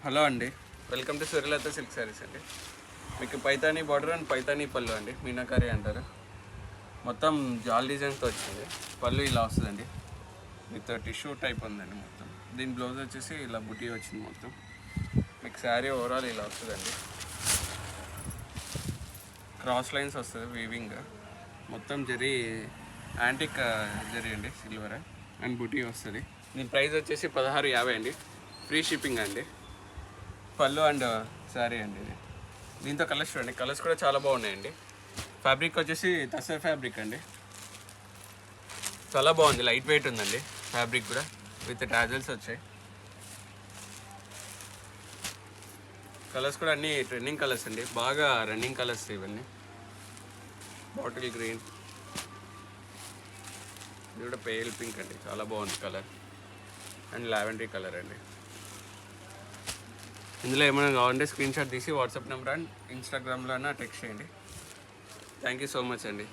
Hello అండి, welcome to Suryalatha silk saris అండి. మీకు పైతానీ బార్డర్ అండ్ పైతానీ పళ్ళు అండి, మీనాకారి అంటారు. మొత్తం జాల్ డిజైన్స్తో వచ్చింది. పళ్ళు ఇలా వస్తుందండి, విత్ టిష్యూ టైప్ ఉందండి మొత్తం. దీని బ్లౌజ్ వచ్చేసి ఇలా బుటీ వచ్చింది మొత్తం. మీకు శారీ ఓవరాల్ ఇలా వస్తుందండి. క్రాస్ లైన్స్ వస్తుంది వీవింగ్, మొత్తం జరీ యాంటిక్ జరీ అండి, సిల్వర్ అండ్ బుటీ వస్తుంది. దీని ప్రైస్ వచ్చేసి 1650 అండి, ఫ్రీ షిప్పింగ్ అండి. పళ్ళు అండ్ శారీ అండి ఇది. దీంతో కలర్స్ చూడండి, కలర్స్ కూడా చాలా బాగున్నాయండి. ఫ్యాబ్రిక్ వచ్చేసి టసర్ ఫ్యాబ్రిక్ అండి, చాలా బాగుంది. లైట్ వెయిట్ ఉందండి ఫ్యాబ్రిక్ కూడా, విత్ టాజల్స్ వచ్చాయి. కలర్స్ కూడా అన్నీ ట్రెండింగ్ కలర్స్ అండి, బాగా రన్నింగ్ కలర్స్ ఇవన్నీ. బాటిల్ గ్రీన్, ఇది కూడా పేల్ పింక్ అండి, చాలా బాగుంది కలర్. అండ్ లావెండరీ కలర్ అండి. ఇందులో ఏమైనా కావాలంటే స్క్రీన్ షాట్ తీసి వాట్సాప్ నెంబర్ అండ్ ఇన్స్టాగ్రామ్లో టెక్స్ట్ చేయండి. థ్యాంక్ యూ సో మచ్ అండి.